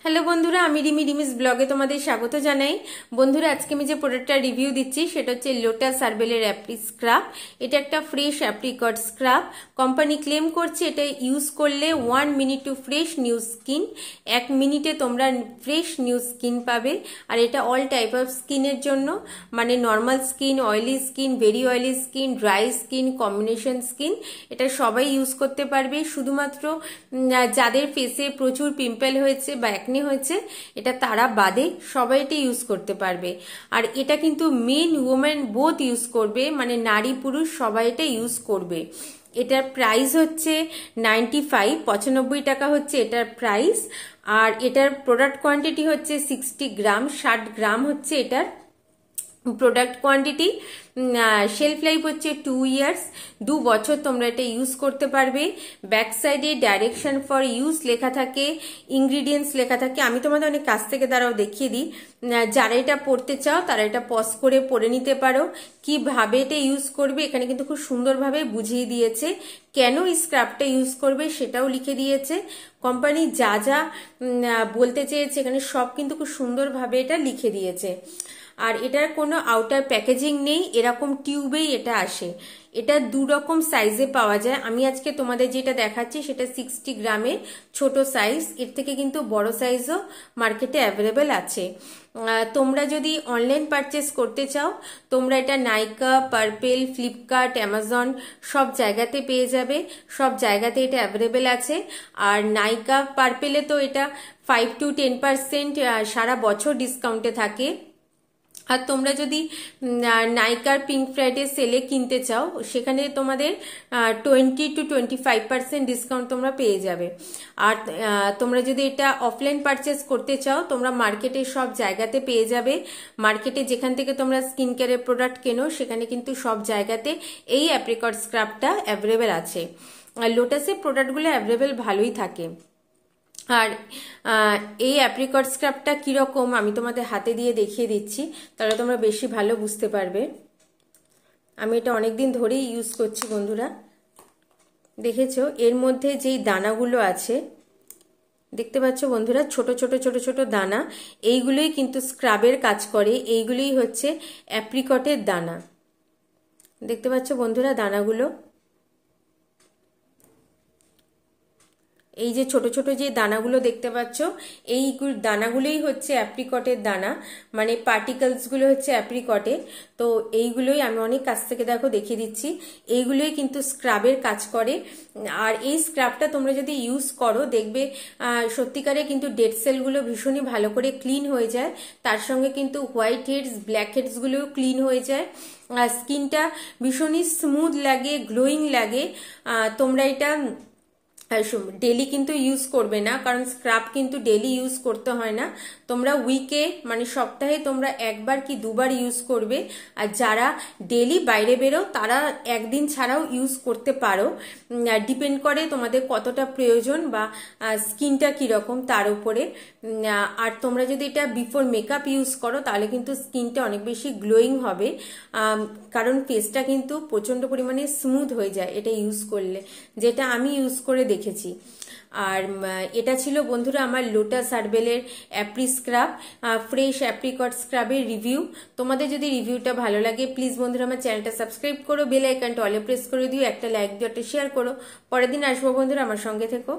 Hello বন্ধুরা, আমি রিমিস ব্লগে তোমাদের স্বাগত জানাই। বন্ধুরা, আজকে আমি যে প্রোডাক্টটা রিভিউ দিচ্ছি সেটা হচ্ছে লোটাস হার্বেলের অ্যাপ্রি স্ক্রাব। এটা একটা fresh apricot scrub. Company claim করছে এটা ইউজ করলে 1 minute to fresh new skin. 1 মিনিটে তোমরা ফ্রেশ নিউ স্কিন পাবে। আর এটা অল টাইপ অফ স্কিনের জন্য, মানে normal skin, oily skin, very oily skin, dry skin, combination skin, এটা সবাই ইউজ করতে পারবে। শুধুমাত্র যাদের ফেসে প্রচুর পিম্পল হয়েছে বা হয়েছে এটা তারা বাদে সবাই এটা ইউজ করতে পারবে। আর এটা কিন্তু মেন ওমেন বোথ ইউজ করবে, মানে নারী পুরুষ সবাই এটা ইউজ করবে। এটার প্রাইস হচ্ছে 95 টাকা হচ্ছে এটার প্রাইস। আর এটার প্রোডাক্ট কোয়ান্টিটি হচ্ছে 60 গ্রাম, 60 গ্রাম হচ্ছে এটার প্রোডাক্ট কোয়ান্টিটি। শেলফ লাইফ হচ্ছে 2 ইয়ার্স, 2 বছর তোমরা এটা ইউজ করতে পারবে। ব্যাক সাইডে ডাইরেকশন ফর ইউজ লেখা থাকে, ইনগ্রিডিয়েন্টস লেখা থাকে। আমি তোমাদের অনেক কাছ থেকে দ্বারাও দেখিয়ে দিই। যারা এটা পড়তে চাও তারা এটা পজ করে পড়ে নিতে পারো। কিভাবে এটা ইউজ করবে এখানে কিন্তু খুব সুন্দরভাবে বুঝিয়ে দিয়েছে। কেন এই স্ক্রাবটা ইউজ করবে সেটাও লিখে দিয়েছে। কোম্পানি যা যা বলতে চেয়েছে এখানে সব কিন্তু খুব সুন্দরভাবে এটা লিখে দিয়েছে। আর এটার কোনো আউটার প্যাকেজিং নেই, এরকম টিউবেই এটা আসে। এটা 2 রকম সাইজে পাওয়া যায়। আমি আজকে তোমাদের যেটা দেখাচ্ছি সেটা 60 গ্রামের ছোট সাইজ। এর থেকে কিন্তু বড় সাইজও মার্কেটে অ্যাভেলেবেল আছে। তোমরা যদি অনলাইন পারচেস করতে চাও তোমরা এটা নাইকা, পার্পেল, ফ্লিপকার্ট, অ্যামাজন সব জায়গাতে পেয়ে যাবে। সব জায়গাতে এটা অ্যাভেলেবেল আছে। আর নাইকা, পার্পেলে তো এটা 5 to 10% সারা বছর ডিসকাউন্টে থাকে। আর তোমরা যদি নাইকার পিঙ্ক ফ্রাইডে সেলে কিনতে চাও সেখানে তোমাদের 20 to 25% ডিসকাউন্ট তোমরা পেয়ে যাবে। আর তোমরা যদি এটা অফলাইন পারচেস করতে চাও তোমরা মার্কেটে সব জায়গাতে পেয়ে যাবে। মার্কেটে যেখান থেকে তোমরা স্কিন কেয়ারের প্রোডাক্ট কেনো সেখানে কিন্তু সব জায়গাতে এই অ্যাপ্রিকট স্ক্রাবটা অ্যাভেলেবেল আছে। আর লোটাসের প্রোডাক্টগুলো অ্যাভেলেবেল ভালোই থাকে। আর এই অ্যাপ্রিকট স্ক্রাবটা কিরকম আমি তোমাদের হাতে দিয়ে দেখিয়ে দিচ্ছি, তাহলে তোমরা বেশি ভালো বুঝতে পারবে। আমি এটা অনেকদিন ধরেই ইউজ করছি বন্ধুরা। দেখেছো এর মধ্যে যেই দানাগুলো আছে দেখতে পাচ্ছ বন্ধুরা, ছোট ছোট ছোট ছোট দানা, এইগুলোই কিন্তু স্ক্রাবের কাজ করে। এইগুলোই হচ্ছে অ্যাপ্রিকটের দানা। দেখতে পাচ্ছ বন্ধুরা দানাগুলো, এই যে ছোট ছোট যে দানাগুলো দেখতে পাচ্ছ এই দানাগুলোই হচ্ছে অ্যাপ্রিকটের দানা, মানে পার্টিকলস গুলো হচ্ছে অ্যাপ্রিকটের। তো এইগুলোই আমি অনেক কাছ থেকে দেখো দেখিয়ে দিচ্ছি। এইগুলোই কিন্তু স্ক্রাবের কাজ করে। আর এই স্ক্রাবটা তোমরা যদি ইউজ করো দেখবে সত্যিকারে কিন্তু ডেড সেলগুলো ভীষণই ভালো করে ক্লিন হয়ে যায়। তার সঙ্গে কিন্তু হোয়াইট হেডস, ব্ল্যাক হেডস গুলোও ক্লিন হয়ে যায়। স্কিনটা ভীষণই স্মুথ লাগে, গ্লোয়িং লাগে। তোমরা এটা ডেলি কিন্তু ইউজ করবে না, কারণ স্ক্রাব কিন্তু ডেলি ইউজ করতে হয় না। তোমরা উইকে মানে সপ্তাহে তোমরা একবার কি দুবার ইউজ করবে। আর যারা ডেলি বাইরে বেরো তারা একদিন ছাড়াও ইউজ করতে পারো। ডিপেন্ড করে তোমাদের কতটা প্রয়োজন বা স্কিনটা কিরকম তার উপরে। আর তোমরা যদি এটা বিফোর মেকআপ ইউজ করো তাহলে কিন্তু স্কিনটা অনেক বেশি গ্লোয়িং হবে, কারণ ফেসটা কিন্তু প্রচন্ড পরিমাণে স্মুথ হয়ে যায় এটা ইউজ করলে, যেটা আমি ইউজ করে দেখেছি। আর এটা ছিল বন্ধুরা আমার লোটাস হার্বেলের অ্যাপ্রি স্ক্রাব, ফ্রেশ অ্যাপ্রিকট স্ক্রাবের রিভিউ। তোমাদের যদি রিভিউটা ভালো লাগে প্লিজ বন্ধুরা আমার চ্যানেলটা সাবস্ক্রাইব করো, বেল আইকনটা অলে প্রেস করে দিও, একটা লাইক দিও, একটা শেয়ার করো। পরের দিন আসবো বন্ধুরা, আমার সঙ্গে থেকো।